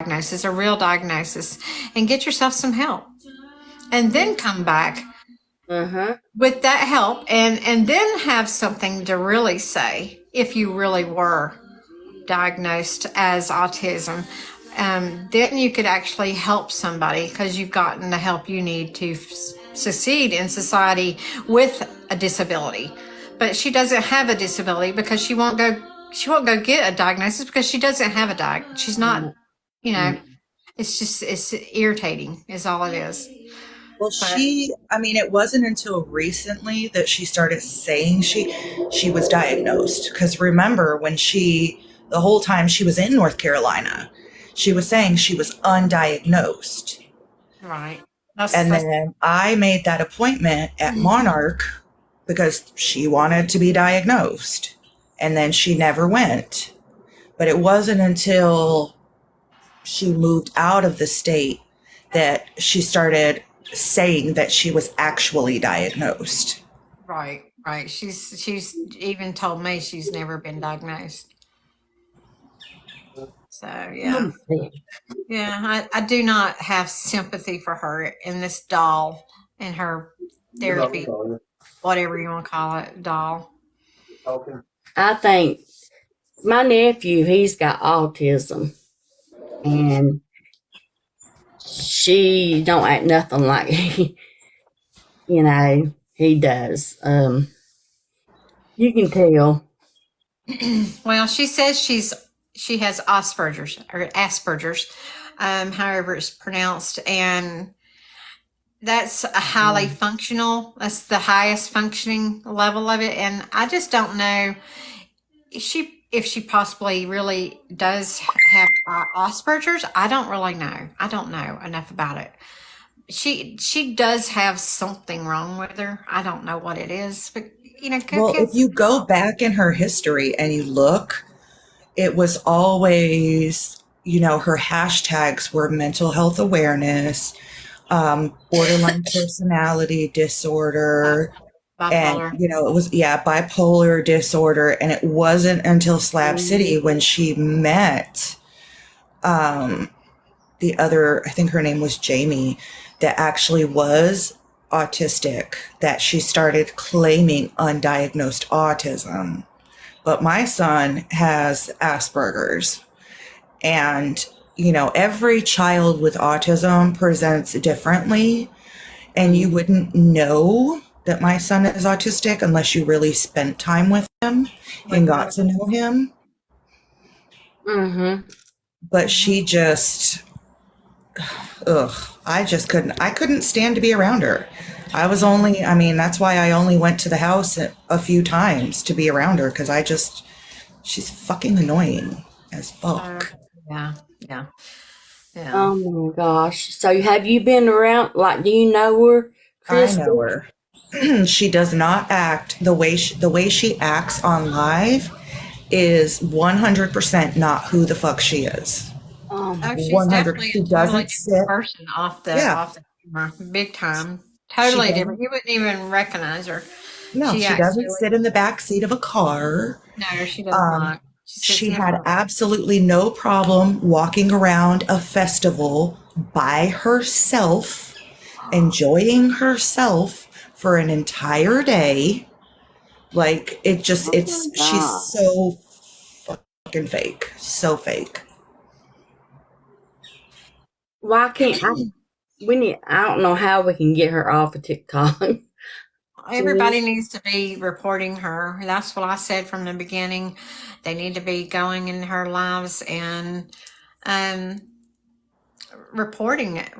diagnosis, a real diagnosis, and get yourself some help. And then come back Uh-huh. with that help and then have something to really say if you really were diagnosed as autism. Then you could actually help somebody because you've gotten the help you need to succeed in society with a disability. But she doesn't have a disability because she won't go get a diagnosis because she doesn't have a she's not, you know, it's irritating is all it is. Well, But I mean, it wasn't until recently that she started saying she was diagnosed. Because remember, the whole time she was in North Carolina, she was saying she was undiagnosed. right. That's And that's then I made that appointment at Monarch because she wanted to be diagnosed. And then she never went. But it wasn't until she moved out of the state that she started saying that she was actually diagnosed. right, right. She's even told me she's never been diagnosed. So yeah. Yeah, I do not have sympathy for her in this doll and her therapy, whatever you want to call it, doll. I think my nephew, he's got autism, and she don't act nothing like he does. You can tell. Well, she says she has Asperger's, however it's pronounced, and that's a highly functional. That's the highest functioning level of it, and I just don't know if she possibly really does have Asperger's. I don't really know. I don't know enough about it. She does have something wrong with her. I don't know what it is, but go Well, get if some you go help. back in her history and you look, it was always, her hashtags were mental health awareness, borderline personality disorder, and, Bipolar. it was, yeah, bipolar disorder. And it wasn't until Slab City when she met um, the other, I think her name was Jamie, that actually was autistic, that she started claiming undiagnosed autism. But my son has Asperger's. And, every child with autism presents differently. And you wouldn't know that my son is autistic unless you really spent time with him and got to know him. Mm-hmm. But she just, ugh, I couldn't stand to be around her. I mean, that's why I only went to the house a few times to be around her because she's fucking annoying as Uh, fuck. yeah, yeah, yeah. Oh my gosh. So have you been around, like, do you know her, I Krista? know her. She does not act the way she acts on live is 100% not who the fuck she is. Oh, she's 100. definitely She a totally doesn't different sit. person Yeah, off the camera, big time. she Totally different. doesn't. You wouldn't even recognize her. No, She she acts doesn't silly. sit in the back seat of a car. No, she does Um, not. She sits she in the had front. absolutely no problem walking around a festival by herself, enjoying herself for an entire day. Like Oh my she's God. so fucking fake. So fake. Why can't I? I don't know how we can get her off of TikTok. Everybody needs to be reporting her. That's what I said from the beginning. They need to be going in her lives and um, reporting it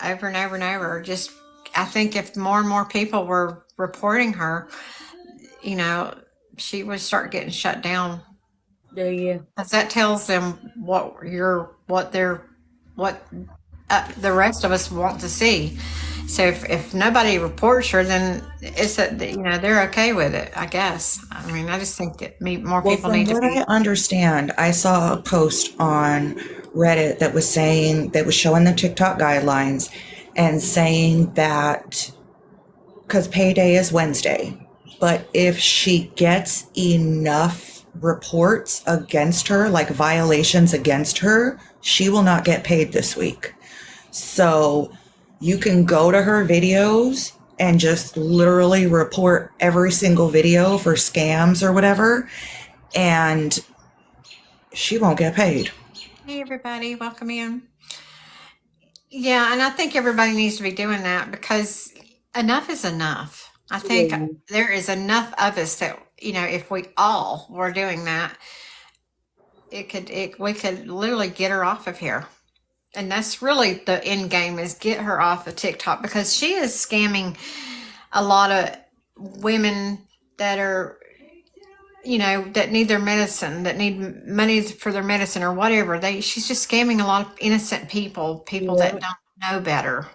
over and over and over. Just, I think if more and more people were reporting her, you know, she would start getting shut down. Do you? Because that tells them what the rest of us want to see. So if nobody reports her, then it's that they're okay with it. I guess. I mean, I just think that more Well, people from need to what I be. understand, I saw a post on Reddit that was showing the TikTok guidelines and saying that because payday is Wednesday, but if she gets enough reports against her, like violations against her, she will not get paid this week. So you can go to her videos and just literally report every single video for scams or whatever, and she won't get paid. Hey, everybody, welcome in. Yeah, and I think everybody needs to be doing that because enough is enough. I think Yeah. there is enough of us that, if we all were doing that, we could literally get her off of here. And that's really the end game, is get her off of TikTok, because she is scamming a lot of women that are, that need their medicine, that need money for their medicine or whatever. She's just scamming a lot of innocent people that don't know better.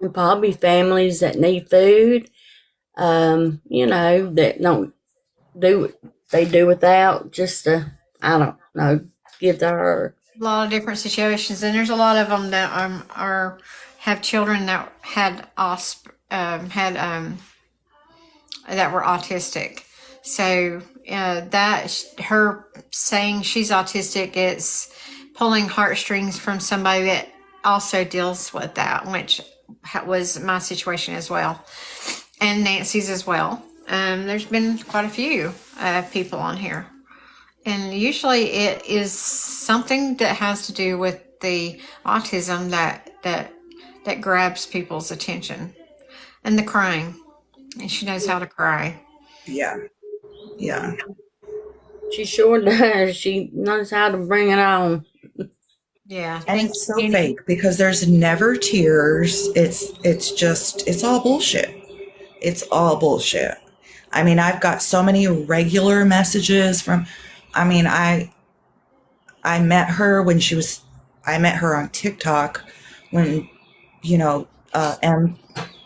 And probably families that need food, that don't they do without just to, I don't know, give to her. A lot of different situations, and there's a lot of them that have children that had that were autistic. So that her saying she's autistic, it's pulling heartstrings from somebody that also deals with that, which was my situation as well, and Nancy's as well. There's been quite a few people on here, and usually it is something that has to do with the autism that grabs people's attention, and the crying. And she knows how to cry. Yeah. She sure does. She knows how to bring it on. Yeah. And it's so fake because there's never tears. It's all bullshit. It's all bullshit. I mean, I've got so many regular messages from, I met her I met her on TikTok when, and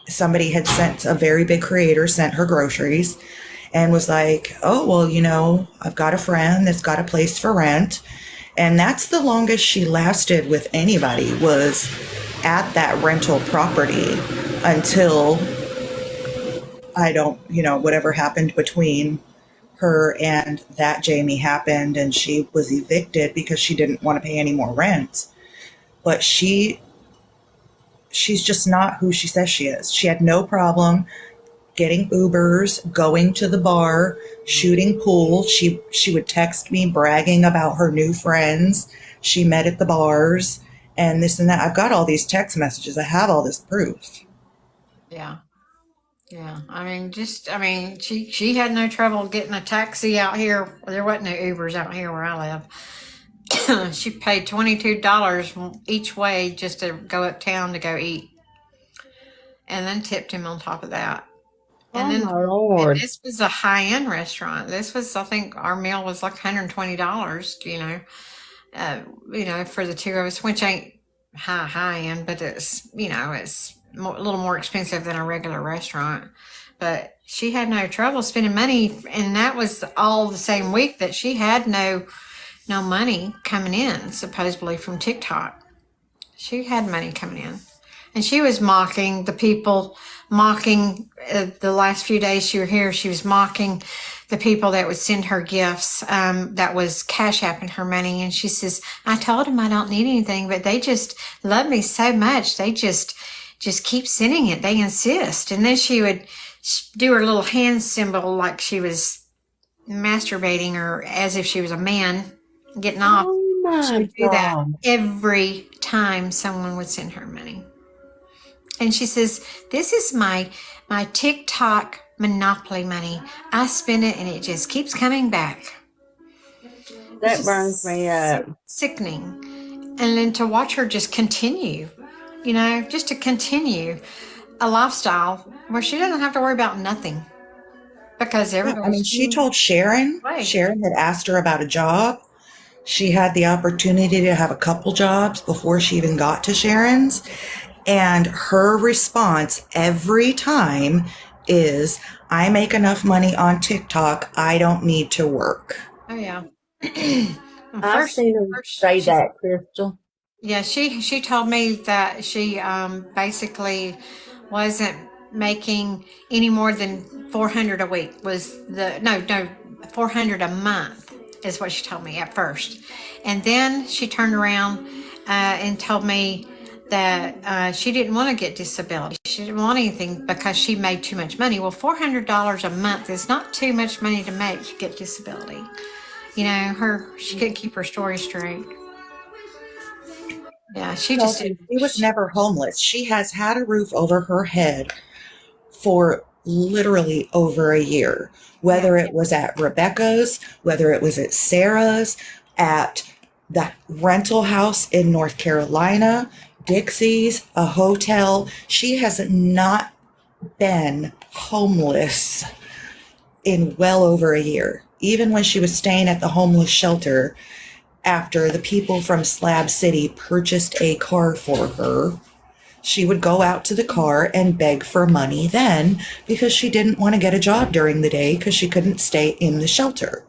somebody had sent, a very big creator sent her groceries and was like, oh, well, I've got a friend that's got a place for rent. And that's the longest she lasted with anybody, was at that rental property until whatever happened between her and that Jamie happened, and she was evicted because she didn't want to pay any more rent. But she's just not who she says she is. She had no problem getting Ubers, going to the bar, shooting pool. She would text me bragging about her new friends she met at the bars and this and that. I've got all these text messages. I have all this proof. Yeah. She had no trouble getting a taxi out here. There wasn't no Ubers out here where I live. She paid $22 each way just to go uptown to go eat, and then tipped him on top of that. And my Lord. This was a high-end restaurant. This was, I think, our meal was like $120, for the two of us, which ain't high-end, but it's, it's a little more expensive than a regular restaurant. But she had no trouble spending money, and that was all the same week that she had no money coming in, supposedly from TikTok. She had money coming in. And she was mocking the people, the last few days she was here, she was mocking the people that would send her gifts, that was Cash Apping her money. And she says, I told them I don't need anything, but they just love me so much. They just keep sending it. They insist. And then she would do her little hand symbol like she was masturbating, or as if she was a man getting off. She would do that every time someone would send her money. And she says, this is my TikTok monopoly money. I spend it and it just keeps coming back. That burns me up. Sickening. And then to watch her just continue, just to continue a lifestyle where she doesn't have to worry about nothing. Because she told Sharon, right. Sharon had asked her about a job. She had the opportunity to have a couple jobs before she even got to Sharon's. And her response every time is, I make enough money on TikTok, I don't need to work. Oh, yeah. I've seen her say that, Crystal. Yeah, she told me that she basically wasn't making any more than $400 a week. $400 a month is what she told me at first. And then she turned around and told me that she didn't want to get disability. She didn't want anything because she made too much money. Well, $400 a month is not too much money to make to get disability. You know, she couldn't keep her story straight. Yeah, she was never homeless. She has had a roof over her head for literally over a year, whether it was at Rebecca's, whether it was at Sarah's, at the rental house in North Carolina, Dixie's, a hotel. She has not been homeless in well over a year. Even when she was staying at the homeless shelter, after the people from Slab City purchased a car for her, she would go out to the car and beg for money then because she didn't want to get a job during the day because she couldn't stay in the shelter.